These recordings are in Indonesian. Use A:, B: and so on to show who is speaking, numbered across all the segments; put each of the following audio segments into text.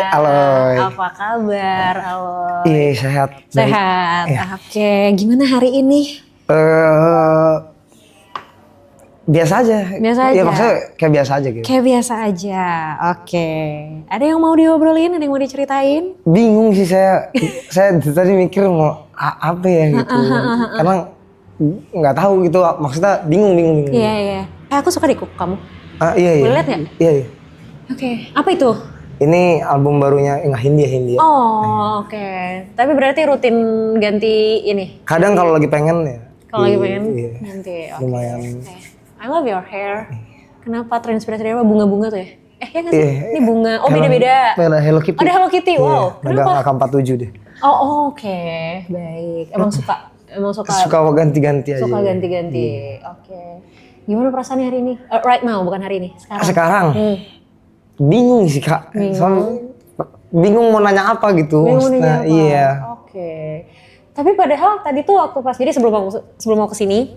A: Halo.
B: Apa kabar? Halo.
A: Iya, sehat.
B: Sehat.
A: Iya.
B: Oke, gimana hari ini?
A: Biasa aja.
B: Biasa
A: Iya,
B: aja.
A: maksudnya kayak biasa aja gitu.
B: Kayak biasa aja. Oke. Ada yang mau diobrolin? Ada yang mau diceritain?
A: Bingung sih saya tadi mikir mau apa ya gitu. Karena nggak tahu gitu, maksudnya bingung.
B: Iya, iya. Aku suka deh kuku kamu.
A: Iya.
B: Boleh lihat nggak?
A: Iya.
B: Oke. Apa itu?
A: Ini album barunya, nggak Hindia.
B: Oh, oke. Tapi berarti rutin ganti ini?
A: Kadang kalau lagi pengen ya.
B: Kalau lagi pengen
A: iya.
B: ganti. Oke.
A: Lumayan.
B: Oke. I love your hair. Kenapa terinspirasi dari apa? Bunga-bunga tuh ya? Ya nggak sih?
A: Iya.
B: Ini bunga. Oh, beda-beda.
A: Hello Kitty.
B: Ada Hello Kitty. Wow.
A: Kenapa?
B: Kenapa?
A: AK-47 deh.
B: Oh, oke. Baik. Emang suka
A: ganti-ganti aja.
B: Suka ganti-ganti. Oke. Gimana perasaannya hari ini? Right now, bukan hari ini. Sekarang.
A: Bingung sih Kak. Soalnya bingung mau nanya apa gitu.
B: Bingung mau nanya apa?
A: Iya.
B: Oke. Tapi padahal tadi tuh waktu pas jadi sebelum mau kesini,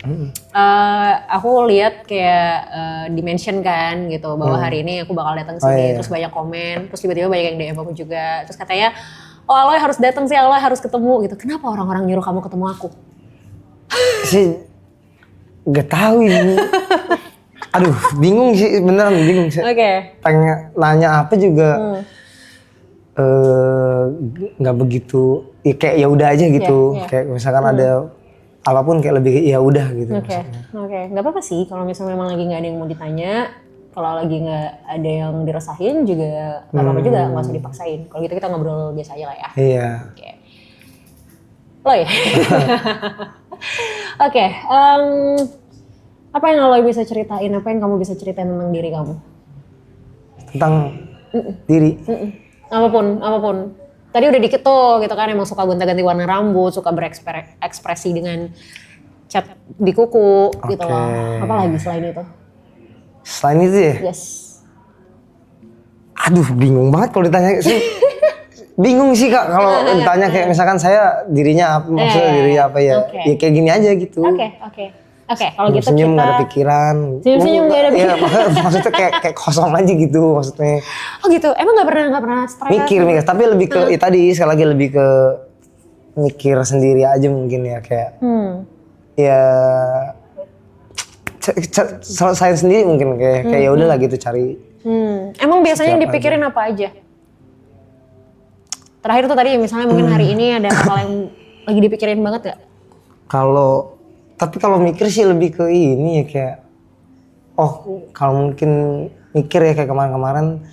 B: aku lihat kayak dimention kan gitu bahwa hari ini aku bakal datang sini, terus banyak komen, terus tiba-tiba banyak yang DM aku juga, terus katanya, oh Aloy harus datang sih, Aloy harus ketemu gitu. Kenapa orang-orang nyuruh kamu ketemu aku?
A: Sih gak tahu ini. Aduh, bingung sih, beneran bingung sih.
B: Oke.
A: Pengen nanya apa juga nggak begitu. Ya kayak ya udah aja gitu.
B: Yeah.
A: Kayak misalkan ada apapun kayak lebih ya udah gitu.
B: Oke. Nggak apa-apa sih kalau misalnya memang lagi nggak ada yang mau ditanya. Kalau lagi nggak ada yang dirasain juga nggak apa-apa juga, nggak usah dipaksain. Kalau gitu kita ngobrol biasa aja lah ya.
A: Iya.
B: Oke. Lo ya. Oke. Apa yang Aloy bisa ceritain? Apa yang kamu bisa ceritain tentang diri kamu?
A: Tentang diri.
B: Apapun. Tadi udah dikit tuh gitu kan, emang suka gonta-ganti warna rambut, suka berekspresi dengan cat di kuku gitu loh. Apa lagi selain itu?
A: Selain itu ya?
B: Yes.
A: Aduh, bingung banget kalau ditanya sih. Bingung sih Kak kalau ditanya kayak misalkan saya dirinya apa, maksudnya dirinya apa ya. Ya kayak gini aja gitu.
B: Oke, kalau gitu
A: senyum
B: kita
A: gak ada pikiran.
B: Senyum gak ada pikiran.
A: Iya, maksudnya kayak kosong aja gitu maksudnya.
B: Oh gitu, emang gak pernah stres?
A: Mikir, tapi lebih ke tadi sekali lagi lebih ke mikir sendiri aja mungkin ya kayak. Ya saya sendiri mungkin kayak ya udahlah gitu cari.
B: Emang biasanya yang dipikirin apa aja? Terakhir tuh tadi misalnya mungkin hari ini ada hal yang lagi dipikirin banget gak?
A: Tapi kalau mikir sih lebih ke ini ya kayak, kalau mungkin mikir ya kayak kemarin-kamarin,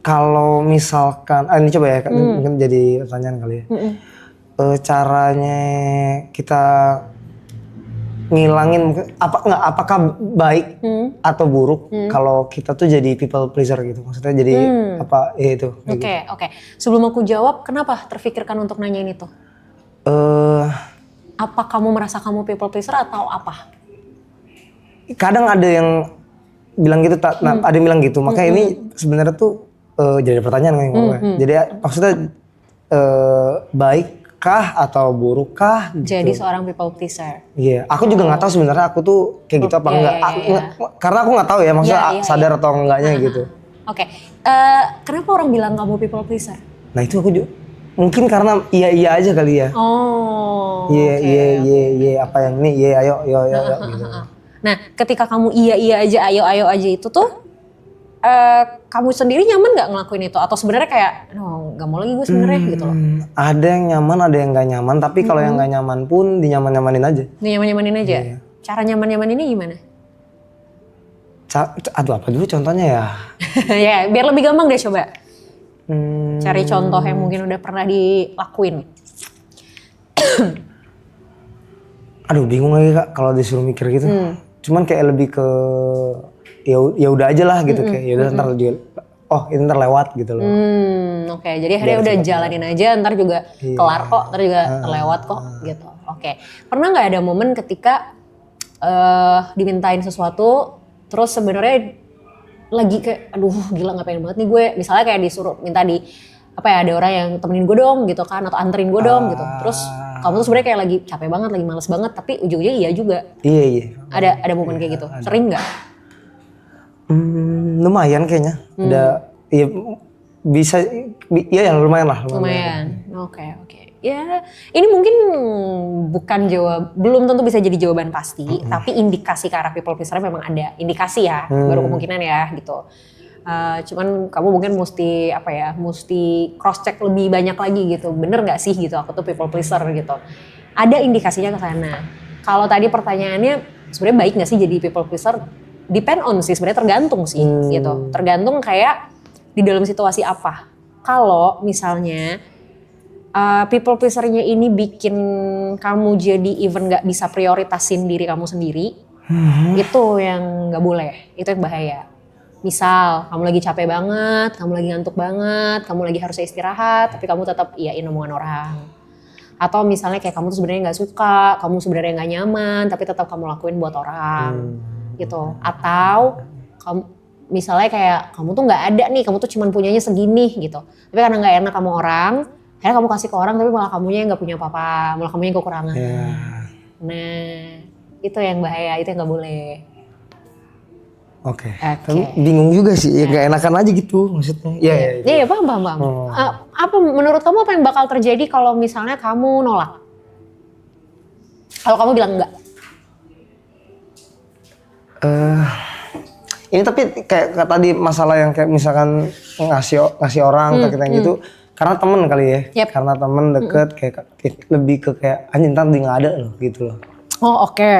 A: kalau misalkan, ini coba ya, mungkin jadi pertanyaan kali ya, caranya kita ngilangin, apakah baik atau buruk kalau kita tuh jadi people pleaser gitu, maksudnya jadi apa ya itu.
B: Oke. Sebelum aku jawab, kenapa terfikirkan untuk nanyain itu? Apa kamu merasa kamu people pleaser atau apa?
A: Kadang ada yang bilang gitu, ada yang bilang gitu. Makanya ini sebenarnya tuh jadi pertanyaan kan gue. Jadi maksudnya baikkah atau burukkah? Gitu.
B: Jadi seorang people pleaser.
A: Iya, aku juga nggak tahu sebenarnya aku tuh kayak gitu apa enggak. Karena aku nggak tahu ya, maksudnya sadar atau enggaknya gitu.
B: Oke. Kenapa orang bilang kamu people pleaser?
A: Nah itu aku juga. Mungkin karena iya aja kali ya. Iya apa yang ini iya ayo gitu.
B: Nah, ketika kamu iya aja ayo aja itu tuh kamu sendiri nyaman nggak ngelakuin itu atau sebenarnya kayak nggak mau lagi gue sebenarnya gitu loh.
A: Ada yang nyaman, ada yang nggak nyaman, tapi kalau yang nggak nyaman pun dinyaman-nyamanin aja.
B: Dinyaman-nyamanin aja.
A: Iya.
B: Cara nyaman-nyaman ini gimana?
A: Aduh apa dulu contohnya ya?
B: Ya, biar lebih gampang deh coba. Cari contoh yang mungkin udah pernah dilakuin.
A: Aduh bingung lagi Kak kalau disuruh mikir gitu. Cuman kayak lebih ke ya udah aja lah gitu kayak ya udah ntar dia ini ntar lewat gitu loh.
B: Oke, jadi akhirnya udah jalanin aja, ntar juga kelar kok, ntar juga terlewat kok gitu. Oke. Pernah nggak ada momen ketika dimintain sesuatu terus sebenarnya lagi kayak aduh gila nggak pengen banget nih gue, misalnya kayak disuruh minta ada orang yang temenin gue dong gitu kan, atau anterin gue dong gitu, terus kamu tuh sebenarnya kayak lagi capek banget, lagi males banget, tapi ujung-ujungnya iya juga.
A: Iya.
B: Ada momen kayak gitu, sering nggak?
A: Lumayan kayaknya. Ada ya bisa ya lumayan lah.
B: Lumayan. Oke. Ya, ini mungkin belum tentu bisa jadi jawaban pasti, tapi indikasi ke arah people pleaser memang ada. Indikasi ya, baru kemungkinan ya gitu. Cuman kamu mungkin mesti cross check lebih banyak lagi gitu. Bener nggak sih gitu aku tuh people pleaser gitu. Ada indikasinya ke sana. Kalau tadi pertanyaannya sebenarnya baik nggak sih jadi people pleaser? Depend on sih, sebenarnya tergantung sih gitu. Tergantung kayak di dalam situasi apa. Kalau misalnya people pleaser-nya ini bikin kamu jadi even nggak bisa prioritasin diri kamu sendiri, itu yang nggak boleh, itu yang bahaya. Misal kamu lagi capek banget, kamu lagi ngantuk banget, kamu lagi harusnya istirahat, tapi kamu tetap iyain omongan orang. Atau misalnya kayak kamu tuh sebenarnya nggak suka, kamu sebenarnya nggak nyaman, tapi tetap kamu lakuin buat orang, gitu. Atau kamu misalnya kayak kamu tuh nggak ada nih, kamu tuh cuman punyanya segini gitu. Tapi karena nggak enak sama orang, akhirnya kamu kasih ke orang, tapi malah kamunya yang nggak punya apa-apa, malah kamunya yang kekurangan. Nah, itu yang bahaya, itu yang nggak boleh.
A: Oke. Tapi bingung juga sih, ya gak enakan aja gitu maksudnya. Iya,
B: paham. Apa menurut kamu apa yang bakal terjadi kalau misalnya kamu nolak? Kalau kamu bilang enggak?
A: Ini tapi kayak tadi masalah yang kayak misalkan ngasih orang ke kita yang gitu, karena temen kali ya.
B: Yep.
A: Karena temen deket kayak lebih ke kayak anjing ntar dia nggak ada loh gitu loh.
B: Oh oke.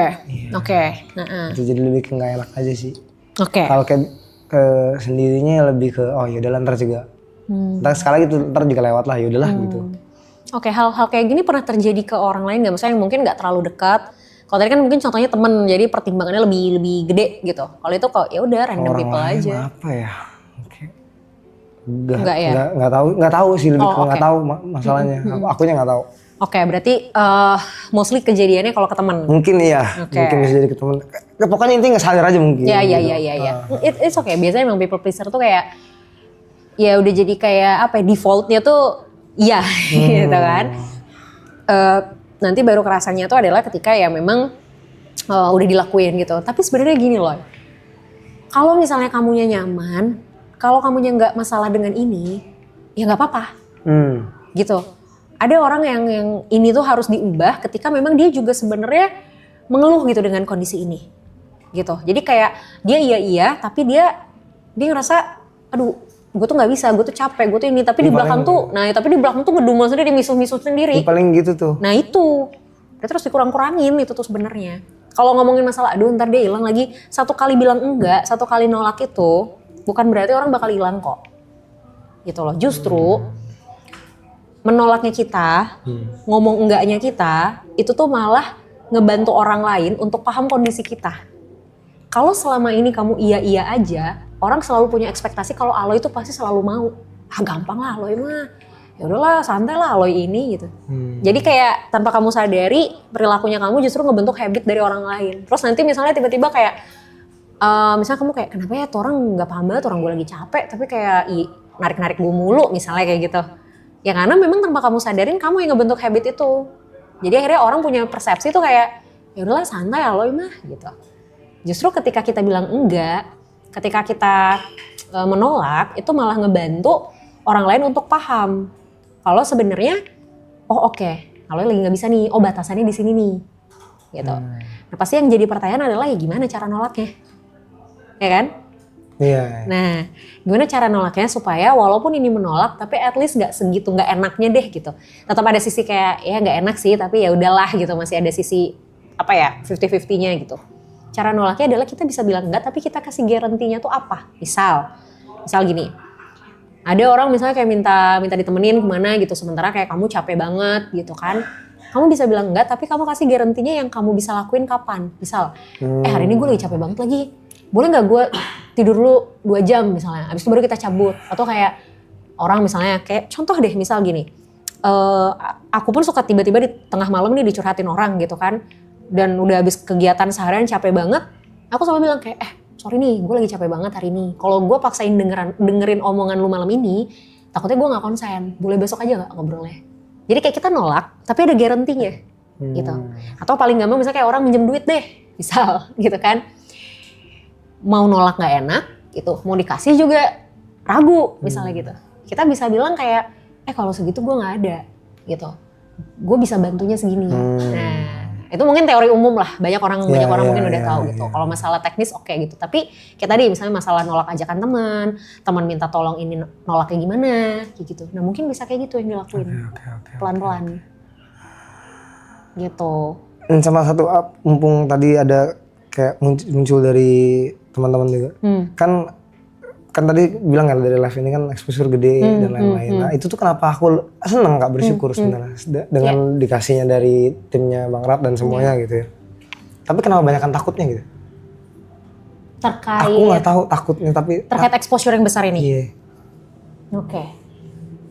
A: Itu jadi lebih ke nggak enak aja sih.
B: Oke.
A: Kalau kayak ke sendirinya lebih ke oh yaudahlah ntar juga. Ntar sekali gitu ntar juga lewat lah yaudahlah gitu.
B: Oke, hal-hal kayak gini pernah terjadi ke orang lain nggak? Misalnya yang mungkin nggak terlalu dekat. Kalau tadi kan mungkin contohnya temen, jadi pertimbangannya lebih gede gitu. Kalau itu kok ya udah random
A: orang
B: people aja.
A: Apa ya? Nggak tahu sih lebih ke nggak tahu masalahnya. Akunya nggak tahu.
B: Oke, berarti mostly kejadiannya kalau ke teman.
A: Mungkin iya, mungkin bisa jadi ke teman. Pokoknya intinya nggak sadar aja mungkin.
B: Iya. It's okay. Biasanya emang people pleaser tuh kayak ya udah jadi kayak apa ya, defaultnya tuh iya gitu kan. Nanti baru kerasanya tuh adalah ketika ya memang udah dilakuin gitu. Tapi sebenarnya gini loh, kalau misalnya kamunya nyaman, kalau kamunya nggak masalah dengan ini, ya nggak apa-apa, gitu. Ada orang yang ini tuh harus diubah ketika memang dia juga sebenarnya mengeluh gitu dengan kondisi ini, gitu. Jadi kayak dia iya, tapi dia ngerasa, aduh, gue tuh nggak bisa, gue tuh capek, gue tuh ini, tapi di belakang tuh, ngedumel sendiri, misuh-misuh sendiri.
A: Paling gitu tuh.
B: Nah itu, dia terus dikurang-kurangin itu tuh sebenarnya. Kalau ngomongin masalah, aduh ntar dia hilang lagi, satu kali bilang enggak, satu kali nolak itu, bukan berarti orang bakal hilang kok, gitu loh. Justru menolaknya kita, ngomong enggaknya kita, itu tuh malah ngebantu orang lain untuk paham kondisi kita. Kalau selama ini kamu iya aja, orang selalu punya ekspektasi kalau Aloy itu pasti selalu mau. Gampang lah Aloy mah. Ya udahlah, santai lah Aloy ini gitu. Jadi kayak tanpa kamu sadari, perilakunya kamu justru ngebentuk habit dari orang lain. Terus nanti misalnya tiba-tiba kayak misalnya kamu kayak kenapa ya tuh orang nggak paham banget, orang gue lagi capek tapi kayak narik-narik gue mulu misalnya kayak gitu. Ya karena memang tanpa kamu sadarin kamu yang ngebentuk habit itu. Jadi akhirnya orang punya persepsi tuh kayak ya udahlah santai Aloy mah gitu. Justru ketika kita bilang enggak, ketika kita menolak, itu malah ngebantu orang lain untuk paham kalau sebenarnya oh oke, Aloy lagi nggak bisa nih, oh batasannya di sini nih, gitu. Nah pasti yang jadi pertanyaan adalah ya gimana cara nolaknya, ya kan?
A: Iya.
B: Nah gimana cara nolaknya supaya walaupun ini menolak, tapi at least nggak segitu nggak enaknya deh gitu. Tetap ada sisi kayak ya nggak enak sih, tapi ya udahlah gitu, masih ada sisi apa ya 50-50-nya gitu. Cara nolaknya adalah kita bisa bilang enggak, tapi kita kasih garantinya tuh apa? Misal gini, ada orang misalnya kayak minta ditemenin kemana gitu, sementara kayak kamu capek banget gitu kan. Kamu bisa bilang enggak, tapi kamu kasih garantinya yang kamu bisa lakuin kapan. Misal, hari ini gue lagi capek banget lagi. Boleh nggak gue tidur dulu 2 jam misalnya, abis itu baru kita cabut. Atau kayak orang misalnya kayak contoh deh misal gini, aku pun suka tiba-tiba di tengah malam nih dicurhatin orang gitu kan. Dan udah habis kegiatan seharian capek banget, aku selalu bilang kayak sorry nih gue lagi capek banget hari ini. Kalau gue paksain dengerin omongan lu malam ini, takutnya gue gak konsen. Boleh besok aja gak ngobrolnya? Jadi kayak kita nolak, tapi ada garantinya gitu. Atau paling gampang misalnya kayak orang minjem duit deh, misal gitu kan. Mau nolak gak enak, gitu. Mau dikasih juga ragu misalnya gitu. Kita bisa bilang kayak, kalau segitu gue nggak ada gitu. Gue bisa bantunya segini. Nah, itu mungkin teori umum lah. Banyak orang mungkin udah tahu gitu. Kalau masalah teknis oke gitu. Tapi kayak tadi misalnya masalah nolak ajakan teman minta tolong ini nolaknya gimana, kayak gitu. Nah mungkin bisa kayak gitu yang dilakuin pelan-pelan. Gitu.
A: Dan sama satu mumpung tadi ada kayak muncul dari teman-teman juga. Kan tadi bilang kan dari live ini kan exposure gede dan lain-lain. Nah itu tuh kenapa aku seneng Kak bersyukur sebenarnya dengan dikasihnya dari timnya Bang Rap dan semuanya gitu ya. Tapi kenapa banyakan takutnya gitu?
B: Terkait.
A: Aku nggak tahu takutnya tapi.
B: Terkait exposure yang besar ini.
A: Iya.
B: Oke.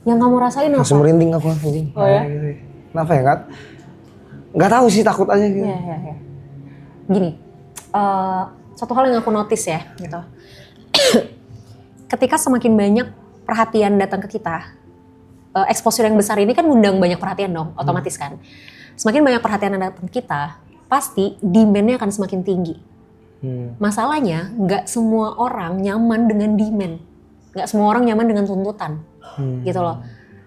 B: Yang kamu rasain apa?
A: Langsung merinding aku anjing.
B: Oh ya?
A: Gitu. Kenapa ya Kak? Nggak tahu sih takut aja gitu.
B: Iya. Gini, satu hal yang aku notice ya gitu. Ketika semakin banyak perhatian datang ke kita, exposure yang besar ini kan ngundang banyak perhatian dong, otomatis kan. Semakin banyak perhatian yang datang ke kita, pasti demand-nya akan semakin tinggi. Masalahnya, nggak semua orang nyaman dengan demand. Nggak semua orang nyaman dengan tuntutan, gitu loh.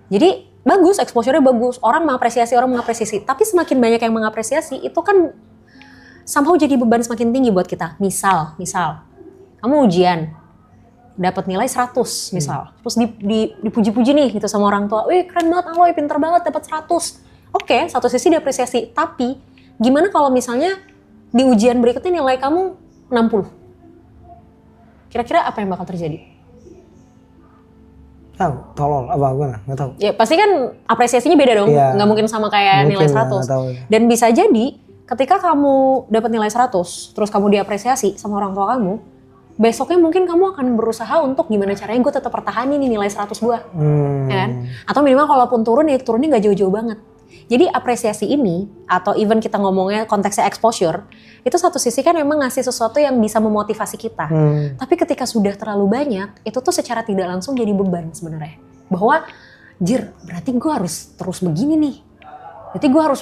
B: Jadi bagus, exposure-nya bagus, orang mengapresiasi. Tapi semakin banyak yang mengapresiasi, itu kan somehow jadi beban semakin tinggi buat kita. Misal, kamu ujian, dapat nilai 100 misal, terus dipuji-puji nih gitu sama orang tua, wih keren banget Aloy, pinter banget dapat 100. Oke, satu sisi diapresiasi, tapi gimana kalau misalnya di ujian berikutnya nilai kamu 60? Kira-kira apa yang bakal terjadi?
A: Tahu, tolong apa gimana? Nggak tahu.
B: Ya pasti kan apresiasinya beda dong, nggak mungkin sama kayak nilai 100. Dan bisa jadi ketika kamu dapat nilai 100, terus kamu diapresiasi sama orang tua kamu, besoknya mungkin kamu akan berusaha untuk gimana caranya gue tetap pertahanin nih nilai 100 gue. Ya kan? Atau minimal kalaupun turun ya turunnya gak jauh-jauh banget. Jadi apresiasi ini, atau even kita ngomongnya konteksnya exposure, itu satu sisi kan memang ngasih sesuatu yang bisa memotivasi kita. Tapi ketika sudah terlalu banyak, itu tuh secara tidak langsung jadi beban sebenarnya. Bahwa, berarti gue harus terus begini nih. Berarti gue harus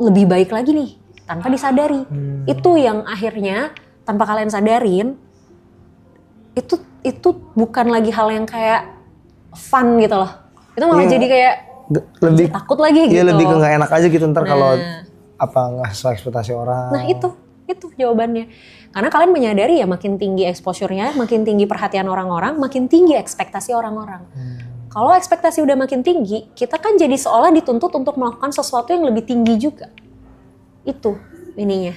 B: lebih baik lagi nih, tanpa disadari. Itu yang akhirnya, tanpa kalian sadarin, itu bukan lagi hal yang kayak fun gitu loh. Itu malah jadi kayak lebih takut lagi gitu.
A: Iya, lebih ke nggak enak aja gitu ntar kalau nggak sesuai ekspektasi orang.
B: Nah itu jawabannya. Karena kalian menyadari ya makin tinggi exposure-nya, makin tinggi perhatian orang-orang, makin tinggi ekspektasi orang-orang. Kalau ekspektasi udah makin tinggi, kita kan jadi seolah dituntut untuk melakukan sesuatu yang lebih tinggi juga. Itu ininya.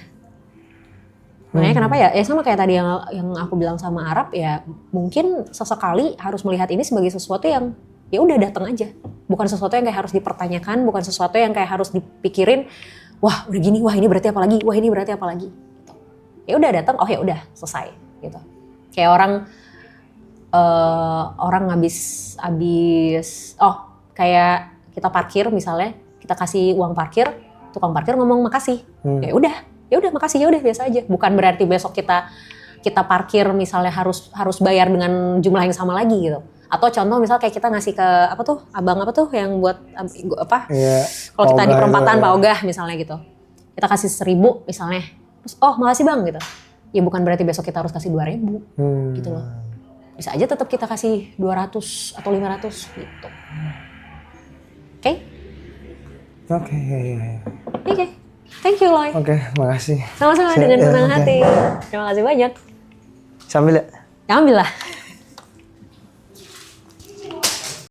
B: Makanya kenapa ya sama kayak tadi yang aku bilang sama Arab ya, mungkin sesekali harus melihat ini sebagai sesuatu yang ya udah datang aja. Bukan sesuatu yang kayak harus dipertanyakan, bukan sesuatu yang kayak harus dipikirin, wah udah gini, wah ini berarti apa lagi, wah ini berarti apa lagi. Gitu. Ya udah datang, oh ya udah selesai gitu. Kayak orang habis kayak kita parkir misalnya, kita kasih uang parkir, tukang parkir ngomong makasih. Ya udah makasih, ya udah biasa aja. Bukan berarti besok kita parkir misalnya harus bayar dengan jumlah yang sama lagi gitu. Atau contoh misal kayak kita ngasih ke abang yang buat kalau kita di perempatan Pak Ogah misalnya gitu. Kita kasih 1.000 misalnya. Terus makasih Bang gitu. Ya bukan berarti besok kita harus kasih 2.000 gitu loh. Bisa aja tetap kita kasih 200 atau 500 gitu. Oke? Oke. Thank you, Loy.
A: Oke, makasih.
B: Sama-sama dengan senang hati. Terima kasih banyak.
A: Sambil ya?
B: Ambil lah.